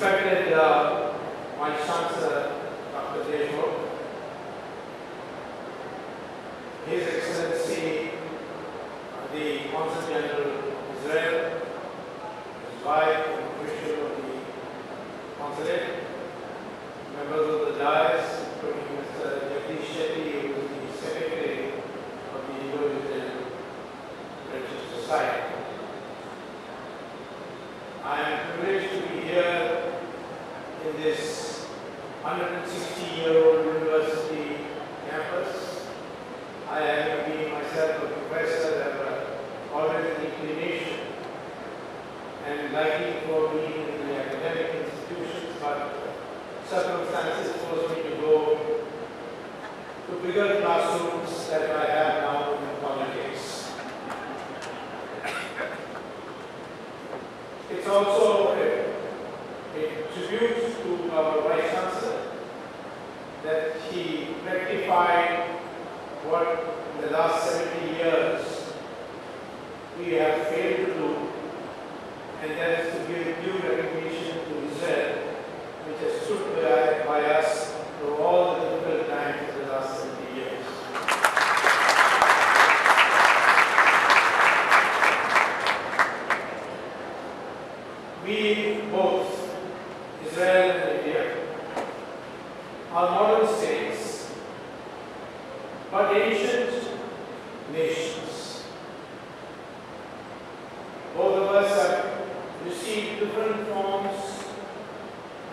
Respected Vice Chancellor Dr. Deshmukh, His Excellency the Consul General of Israel, his wife and official of the consulate, members of the dais, including Mr. Jagdish Shetty, who is the Secretary of the Indo-Israel Relations Society. I am privileged to be here in this 160-year-old university campus. I have been myself a professor, have always an inclination and liking for being in the academic institutions, but circumstances forced me to go to bigger classrooms that I have now in politics. It's also a tribute to our Vice Chancellor that he rectified what in the last 70 years we have failed to do, and that is to give due recognition to Israel, which has stood by us through all the difficult times of the last 70 years. We both, Israel and India, are modern states, but ancient nations. Both of us have received different forms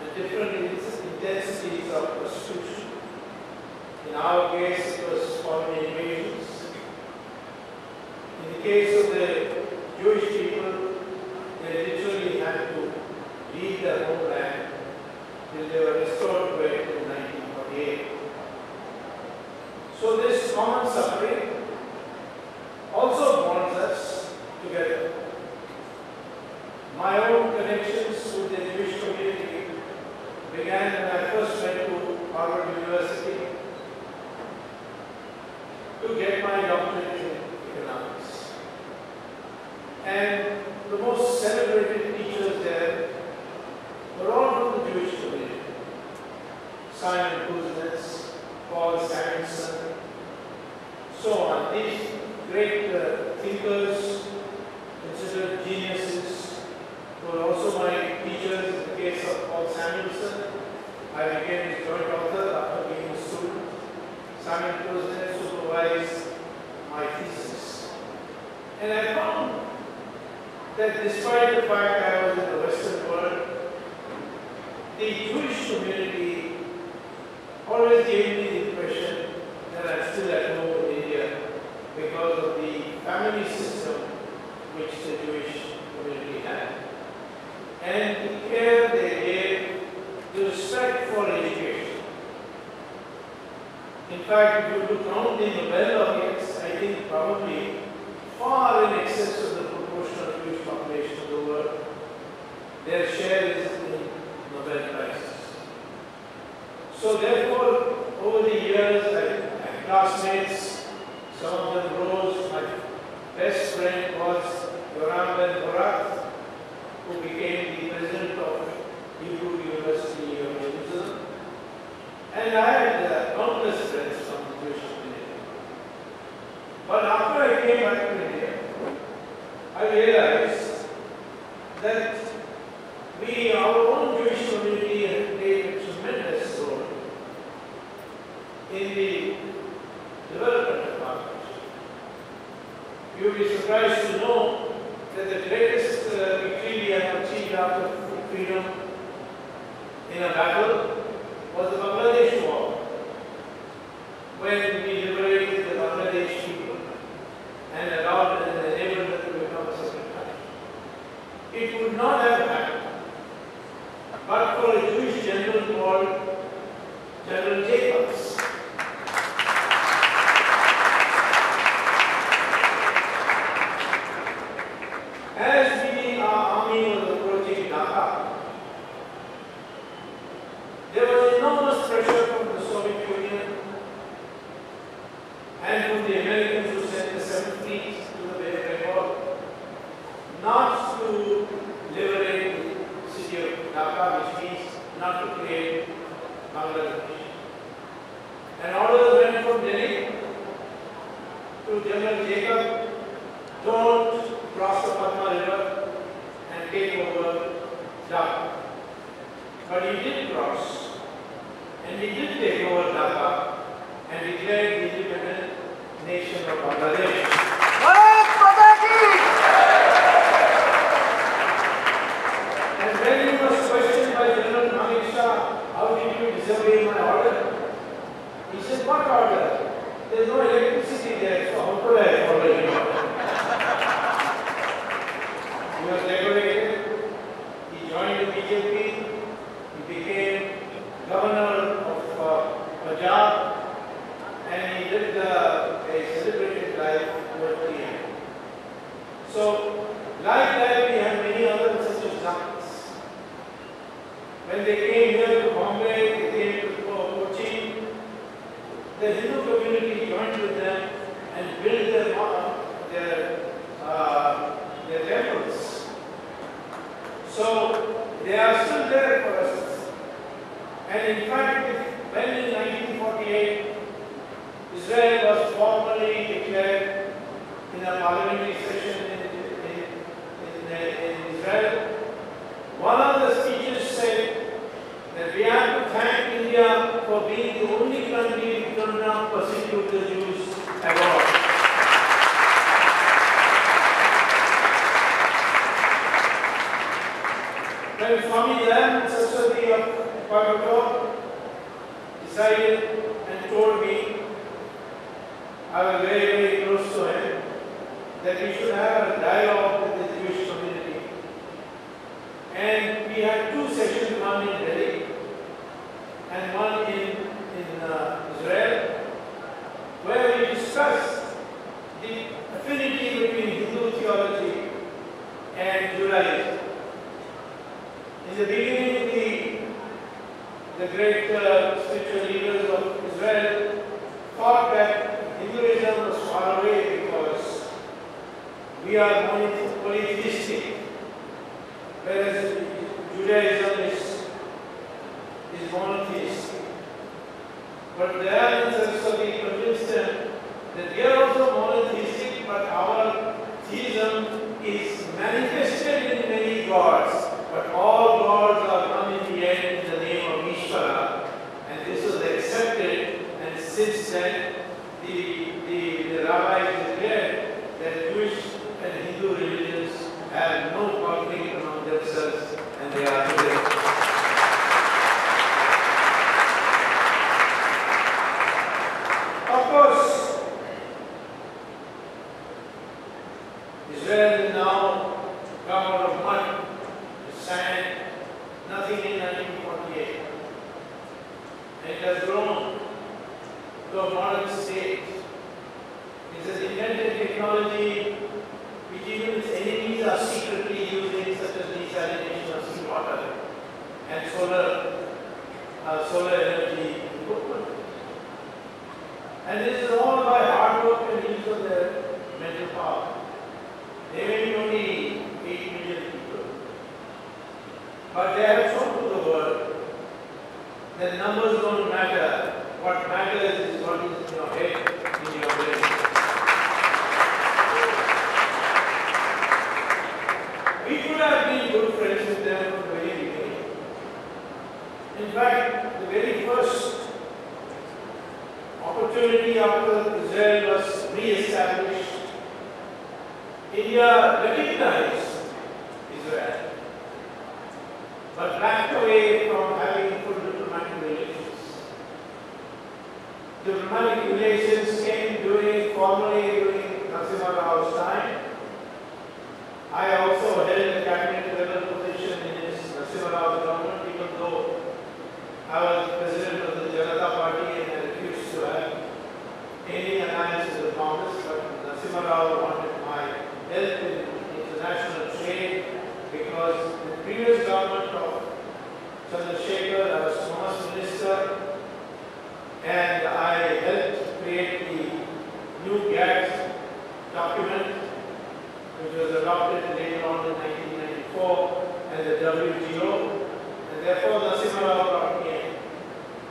and different intensities of persecution. In our case, it was foreign invasions. In the case of the Jewish people, they literally had to leave their homeland till they were restored to it in 1948. So this common suffering also bonds us together. My own connections with the Jewish community began when I first went to Harvard University to get my doctorate in economics. And the most celebrated teachers there were all from the Jewish community. Simon Kuznets, Paul Samuelson, so on. These great thinkers, considered geniuses, were also my teachers. In the case of Paul Samuelson, I became his joint author after being a student. Simon Kuznets supervised my thesis. And I found that despite the fact I was in the Western world, the Jewish community always gave me the impression that I'm still at home in India because of the family system which the Jewish community had. And the care they gave, the respect for education. In fact, if you look around the Nobel laureates, I think probably far in excess of the proportion of Jewish population of the world, their share is in Nobel Prizes. So therefore, over the years, I had classmates, some of them rose. My best friend was Yoram Ben Borat, who became the president of Hebrew University of Jerusalem. And I had countless friends from the Jewish community. But after I came back to India, I realized that our own Jewish community had played a tremendous role in the development of our country. You will be surprised to know that the greatest victory we have achieved after freedom in a battle was the Bangladesh War, when we liberated the Bangladesh people and allowed and enabled them to become a separate country. It would not have happened but for a Jewish general called General Jacobs. As our army was approaching Dhaka, there was enormous pressure from the Soviet Union from Delhi to General Jacob, don't cross the Padma River and take over Dhaka. But he did cross, and he did take over Dhaka and declared the independent nation of Bangladesh. And when he was questioned by General Malik Shah, how did you disobey my order? He said, what order? There is no electricity there, so how could I follow your order? He was decorated, he joined the BJP, he became governor of Punjab, and he lived a celebrated life towards the end. So, like that, we have many other such examples. When they came here to Bombay, they came to Kochi, the Hindu community joined with them and built their temples. So they are still there for us. And in fact, when in 1948 Israel was formally declared in a parliamentary session in Israel, one of the speeches said that we have to thank India for being the only country who did not persecute the Jews at all. When Swami Saraswati of Coimbatore decided and told me, I was very, very close to him, that we should have a dialogue with the Jewish community. And we had two sessions, one in Delhi and one in Israel, where we discussed the affinity between Hindu theology and Judaism. In the beginning, the great spiritual leaders of Israel thought that Hinduism was far away because we are polytheistic, whereas Judaism is monotheistic. But Dayanand Saraswati convinced them that we are also monotheistic, but our theism is manifested in many gods. But all gods are come in the end in the name of Ishvara, and this was accepted. And since then, the rabbis declared that Jewish and Hindu religions have no conflict among themselves, and they are together. Of course, Israel is now covered of mud, sand, nothing in 1948. And it has grown to a modern state. It has invented technology which even its enemies are secretly using, such as desalination of seawater and solar energy equipment. And this is all by hard work and use of their mental power. They may be only 8 million people, but they have shown to the world that numbers don't matter. What matters is what is in your head, in your brain. We could have been good friends with them from the very beginning. In fact, the very first opportunity after Israel was re-established, India recognized Israel, but backed away from having full diplomatic relations. Diplomatic relations came formally during Narasimha Rao's time. I also held a cabinet level position in his Narasimha Rao's government, even though I was president of the Janata Party and I refused to have any alliance with Congress, but Narasimha Rao wanted my help in international trade because the previous government of Chandrasekhar, I was Commerce Minister, and I helped create the new GATT document, which was adopted later on in 1994, and the WTO, and therefore Narasimha Rao brought me in.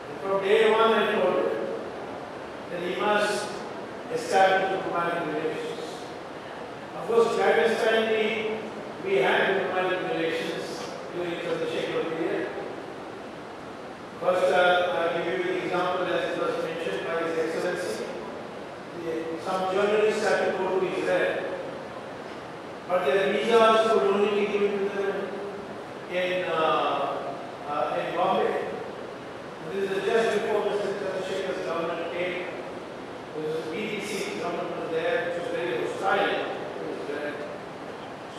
And from day one I told him that he must establish diplomatic relations. Of course, clandestinely, we had diplomatic relations during the Chandrasekhar period. First, I'll give you the example as it was mentioned by His Excellency. Some journalists had to go to Israel, but their visas could only be given to them in Bombay. This is just before Mr. Chandrasekhar's government came. There was a BBC government was there, which was very hostile to Israel.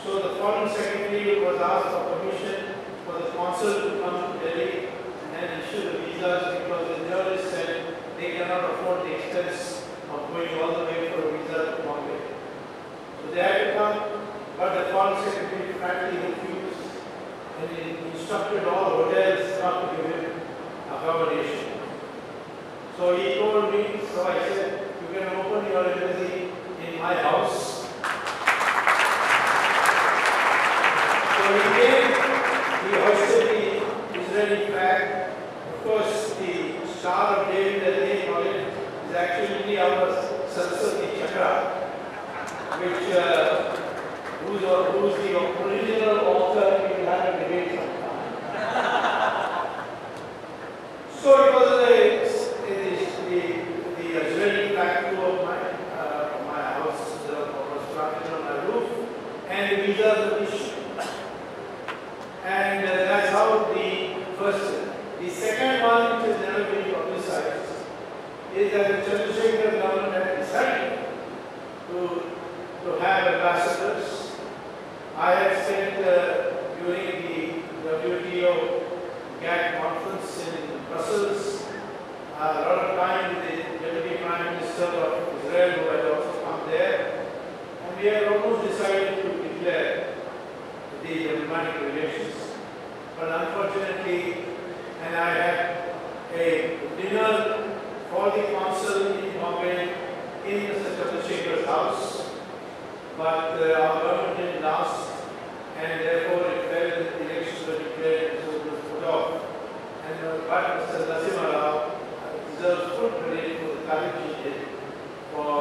So the Foreign Secretary was asked for permission for the consul to come to Delhi and issue the visas, because the journalists said they cannot afford the expense of going all the way for a visa to Bombay. So they had to come, but the Foreign Secretary frankly refused, and he instructed all hotels not to give him accommodation. So he told me, so I said, you can open your embassy in my house. So he came, he hoisted the Israeli flag. Of course, the Star of David, as they call it, is actually our Saraswati Chakra, which who's the original author, we will have a debate sometime. So it was the Israeli flag of my house was planted on my roof, and the visas were issued. And that's how the first. The second one, which has never been publicized, is that the Chandrasekhar government had decided to have ambassadors. I had spent during the WTO GATT conference in Brussels a lot of time with the Deputy Prime Minister of Israel, who had also come there, and we had almost decided to declare the diplomatic relations. But unfortunately, and I had a dinner for the consul in Bombay in Mr. Chandrasekhar's house, but our government didn't last, and therefore it fell that the elections were declared and so it was put off. And but Mr. Narasimha Rao deserves full credit for the courage he did for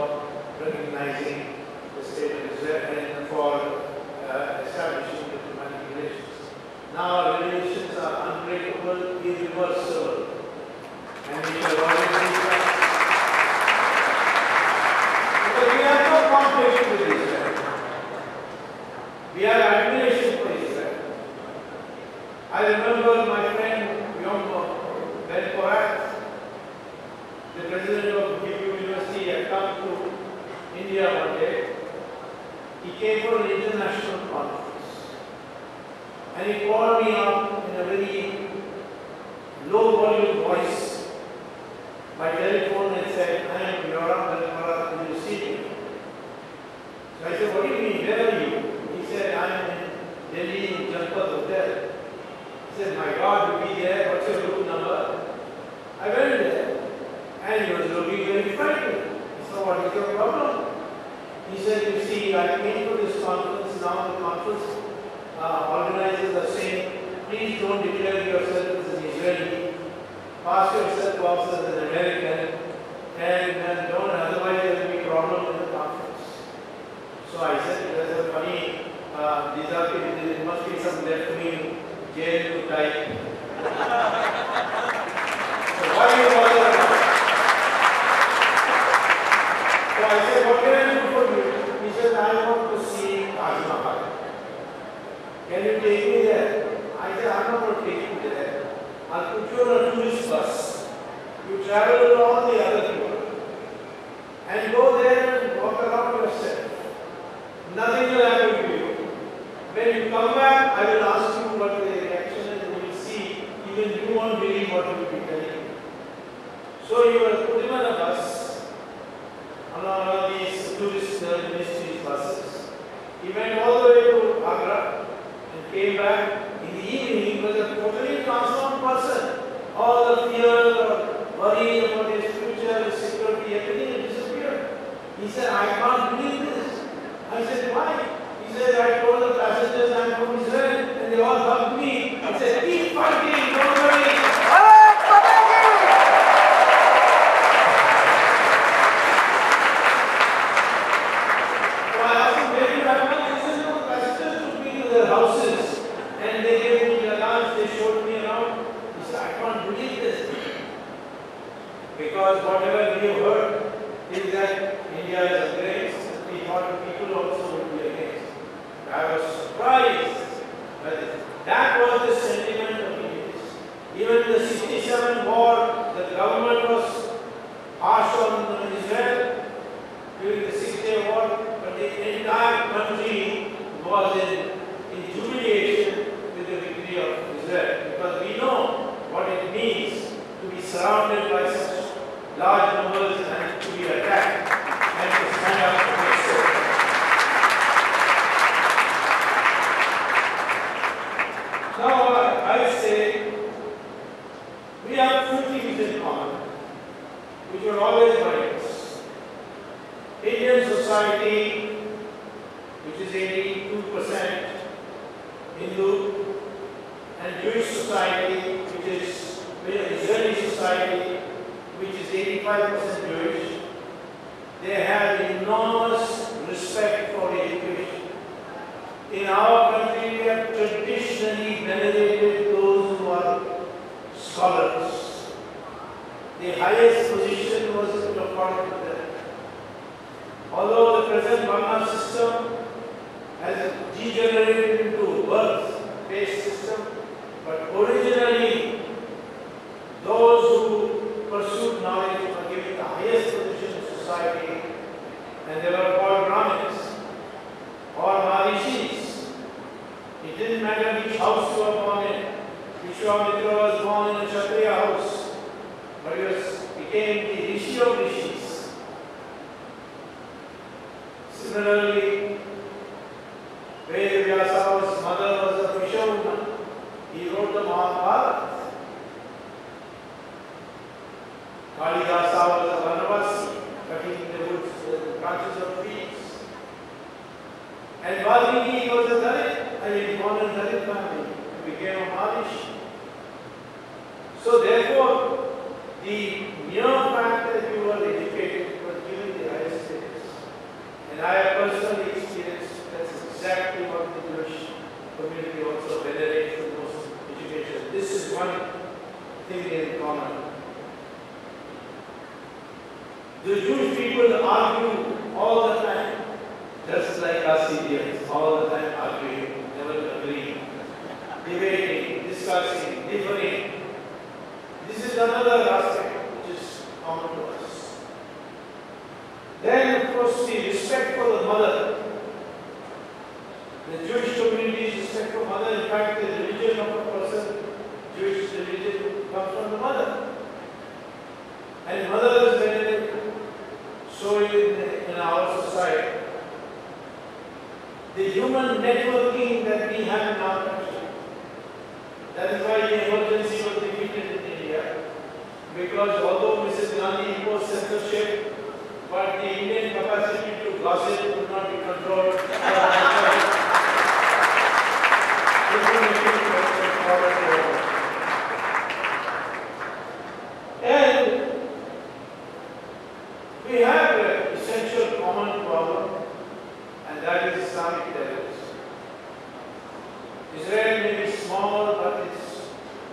recognizing the state of Israel and for establishing diplomatic relations. Now our relations are unbreakable, irreversible, and we shall always be that. Because we have no conflict with Israel. We have admiration for Israel. I remember my friend Yom Ben Porat, the president of Hebrew University, had come to India one day. He came for an international conference. And he called me up in a very low volume voice by telephone and said, I am Yoram Dalmara, will you see me? So I said, what do you mean, where are you? He said, I am in Delhi in Janpat Hotel. He said, my God, you'll be there, what's your room number? I went there, and he was looking very frightened. He said, what is your problem? He said, you see, I came to this conference, now the conference organizers are saying, please don't declare yourself as an Israeli, pass yourself off as an American, and don't, otherwise there will be problem in the conference. So I said, there's a funny, there must be some left-wing jail to type. So what do you bother about? So I said, what can I do for you? He said, I want to see Taj Mahal. Can you take me there? I said, I'm not going to take you there. I'll put you on a tourist bus. You travel with all the other people. And go there and walk around yourself. Nothing will happen to you. When you come back, I will ask you what the reaction is, and you will see, even you won't believe what you will be telling you. So you were put him on a bus, on one of these tourist ministries buses. He went all the way to Agra, came back. In the evening, he was a totally transformed person. All the fear or worry about his future, his security, everything had disappeared. He said, I can't believe this. I said, why? He said, I told the passengers I'm from Israel, and they all hugged me. I said, keep fighting, don't worry. society, which is 82% Hindu, and Jewish society, which is Israeli society, which is 85% Jewish, they have enormous respect for education. In our country, we have traditionally venerated those who are scholars. The highest position was according to them. Although the present Varna system has degenerated into birth-based system, but originally those who pursued knowledge were given the highest position in society, and they were called Brahmins or Maharishis. It didn't matter which house you were born in. Vishwamitra was born in a Kshatriya house, but he became the Rishi of Rishis. Similarly, Vyasa's mother was a fisherwoman. He wrote the Mahabharata. Kalidasa was a Vanavasi, cutting the woods, the branches of trees. And Valmiki was a Dalit, born in Dalit family. He became a Maharishi. So therefore, the mere fact that you were educated was given the highest status. And I have personally experienced that's exactly what the Jewish community also venerates the most education. This is one thing in common. The Jewish people argue all the time, just like us Indians, all the time arguing, never agreeing, debating, discussing, differing. This is another aspect which is common to us. Then, of course, the respect for the mother. The Jewish community's respect for mother, in fact, the religion of a person, Jewish religion, comes from the mother. And mother is venerated. So in our society, the human networking that we have in our country, that is why the emergency was defeated in India. Because although Mrs. Gandhi imposed censorship, but the Indian capacity to gossip could not be controlled. And we have an essential common problem, and that is Islamic terrorism. Israel may be small, but its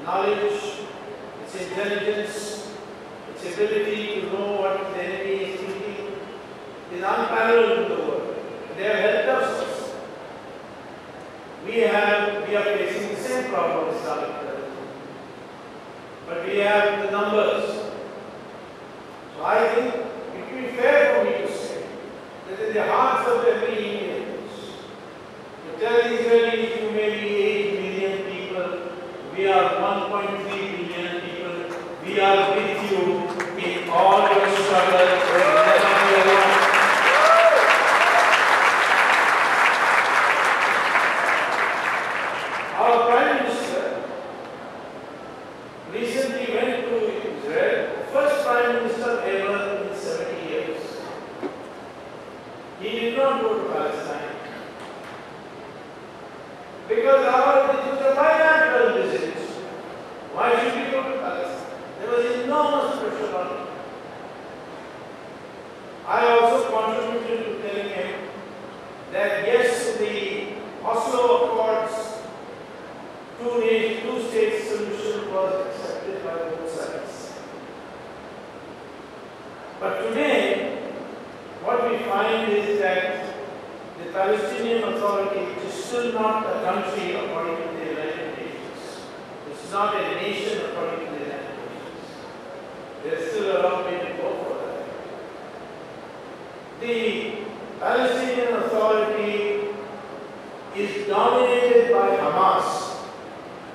knowledge, its intelligence, its ability to know what the enemy is thinking is unparalleled in the world. They have helped us. We are facing the same problem with Islamic terrorism. But we have the numbers. So I think it would be fair for me to say that in the hearts of every Indian, to tell the Israelis you may be 8 million people, we are 1.3 billion people, we are with you in all your struggles. Our Prime Minister recently went to Israel, the first Prime Minister ever in 70 years. He did not go to Palestine. Because it was a bilateral visit. Why should we go to Palestine? There was enormous pressure on him. I also contributed to telling him that yes, the Oslo Accords, two-state solution was accepted by both sides. But today, what we find is that the Palestinian Authority is still not a country according to the United Nations. It's not a nation according to the United Nations. There's still a long way to go for that. The Palestinian Authority is dominated by Hamas,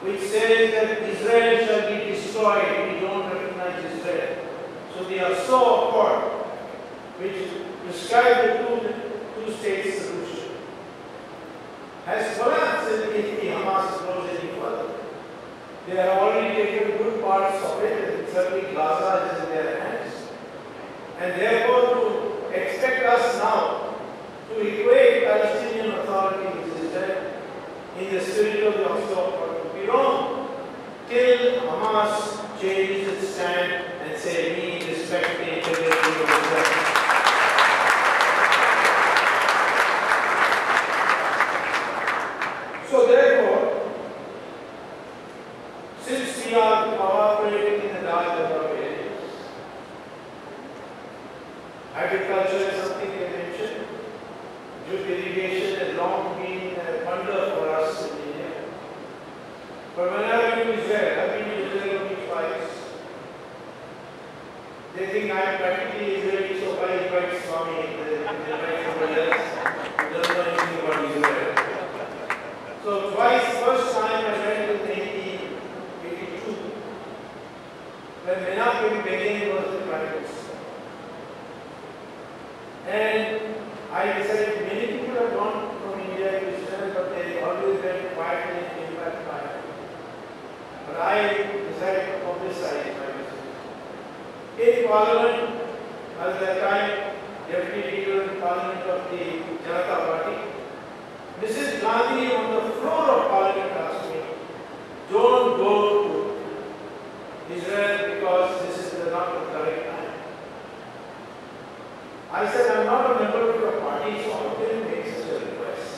which says that Israel shall be destroyed. We don't recognize Israel. So they are so accord, which prescribe the two-state solution, has collapsed if the Hamas goes any further. They have already taken good parts of it, and certainly Gaza is in their hands. And therefore, to expect us now to equate Palestinian Authority with Israel in the spirit of the Oslo Accord would be wrong till Hamas changes its stand and say we respect the integrity of Israel. So therefore, since we are cooperating in the large number of areas, agriculture is something they mentioned. Drip irrigation has long been a wonder for us in India. But when I've been to Israel, I've been to Israel only twice. They think I am practically Israeli, so why invite Swamy? They invite somebody else who doesn't know anything about Israel. So twice, first time I went in 1982, when Menachem Begin was the Prime Minister. And I decided many people have gone from India to Israel, but they always went quietly and came back quietly. But I decided to publicize my visit. In Parliament, at that time, Deputy Leader in Parliament of the Janata Party, Mrs. Gandhi on the floor of Parliament asked me, don't go to Israel because this is not the correct time. I said, I'm not a member of your party, so I didn't make such a request.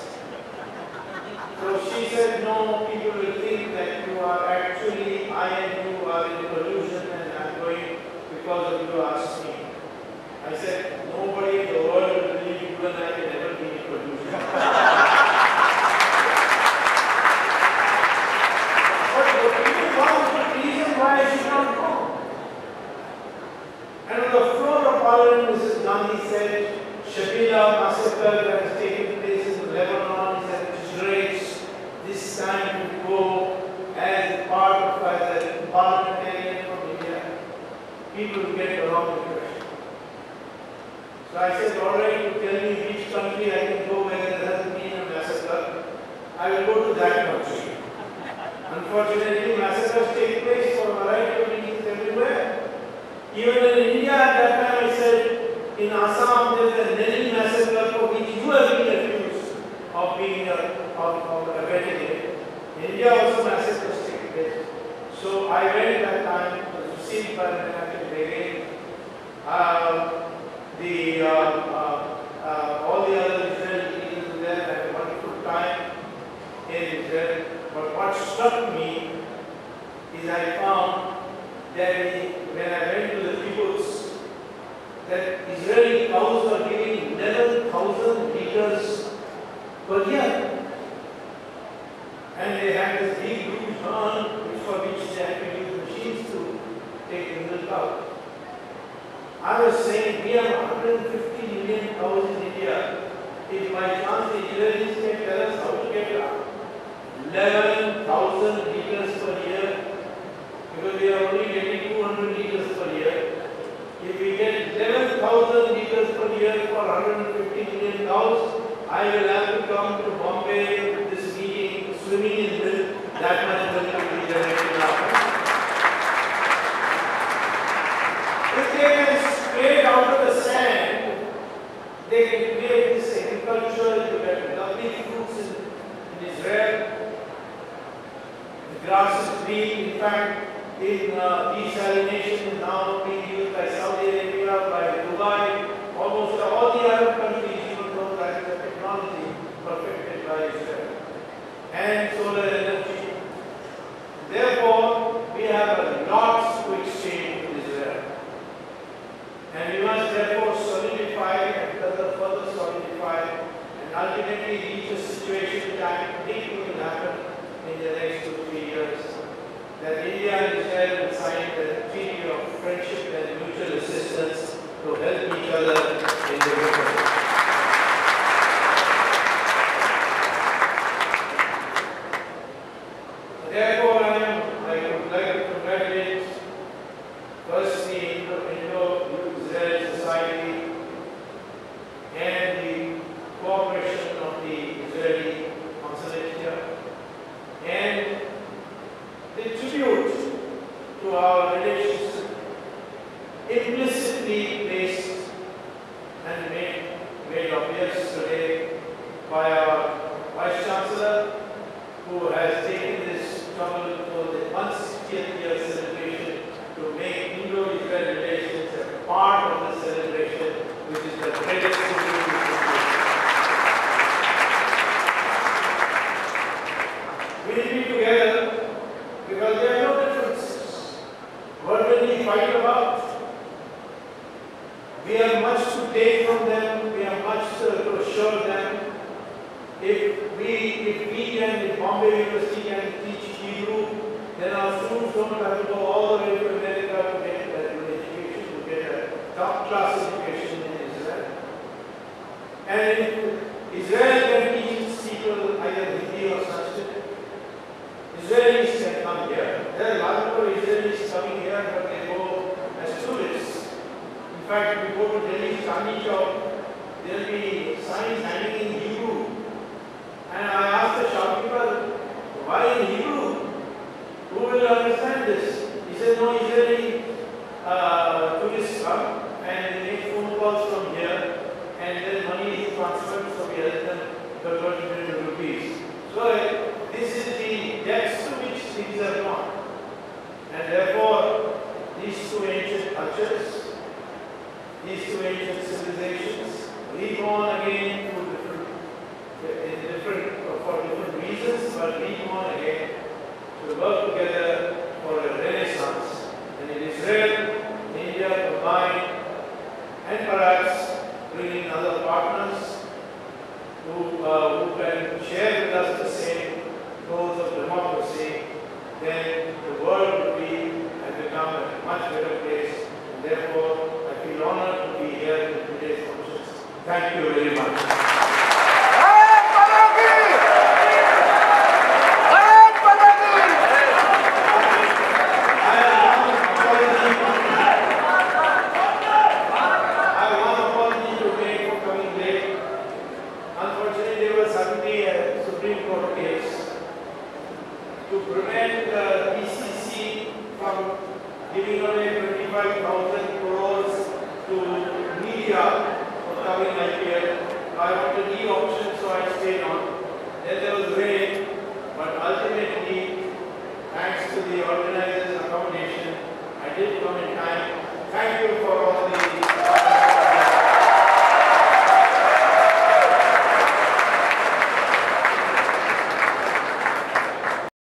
So she said, no, people will think that you are actually, I and you are in collusion and I'm going because of you asked me. I said, nobody in the world will believe you and I can ever be in collusion. But the people want the reason why I should not go. And on the floor of Parliament, Mrs. Gandhi said, Shabila massacre that has taken place in Lebanon is at its rates. This time to go as part of as a parliamentarian from India. People will get the wrong impression. So I said, all right, you tell me which country I can go where there hasn't been a massacre. I will go to that country. Unfortunately, massacres take place for a variety of reasons everywhere. Even in India, at that time I said, in Assam there is a Neni massacre for which you have been accused of being abetting it. In India also massacres take place. So I went that time, was received by the Menachem Begin. All the other Israeli leaders were there. I had a wonderful time in Israel. But what struck me is I found that when I went to the kibbutz, that Israeli cows were giving 11,000 liters per year. And they had this big huge barn for which they had to use machines to take the milk out. I was saying we have 150 million cows in India. If by chance the Israelis can tell us how to get 11,000 liters per year, because we are only getting 200 liters per year. If we get 11,000 liters per year for 150 million cows, I will have to come to Mumbai with this meeting, swimming in milk, that much milk will be generated now. If they can scrape out of the sand, they can create this agriculture, you get lovely fruits in Israel. The grass is green, in fact, desalination is now being used by Saudi Arabia, by Dubai, almost all the Arab countries, even though that is a technology perfected by Israel. And solar energy. Therefore, we have lots to exchange with Israel. And we must therefore solidify and further solidify and ultimately reach a situation which I think will happen in the next 2 to 3 years. That India and Israel will sign the treaty of friendship and mutual assistance to help each other in the future. Therefore, I would like to congratulate first the Indo-Israel Society and the cooperation of the Israeli consulate here, and the tribute to our relations implicitly placed take from them, we have much to assure them. If Bombay University can teach Hebrew, then our students don't have to go all the way to America to get a good education, to get a top class education in Israel. And if Israel can teach people either Hindi or Sanskrit, Israelis can come here. There are a lot of Israelis coming here, but they go as tourists. In fact, if you go to Delhi, Chandni Chowk, there will be signs hanging in Hebrew. And I asked the shopkeeper, why in Hebrew? Who will understand this? He said, no, Israeli tourists come and they make phone calls from here and then money is transferred, so we help them convert it into rupees. So this is the depths to which things have gone. And therefore, these two ancient cultures, these two ancient civilizations, reborn again for different reasons, but reborn again to work together for a renaissance. And in Israel, India combined, and perhaps bringing other partners who can share with us the same goals of democracy, then the world would be and become a much better place. And therefore, I feel honored to be here in today's functions. Thank you very much. To prevent the PCC from giving away 25,000 crores to media for coming IPL, I wanted e-auction, so I stayed on. Then there was rain, but ultimately, thanks to the organizers' accommodation, I did come in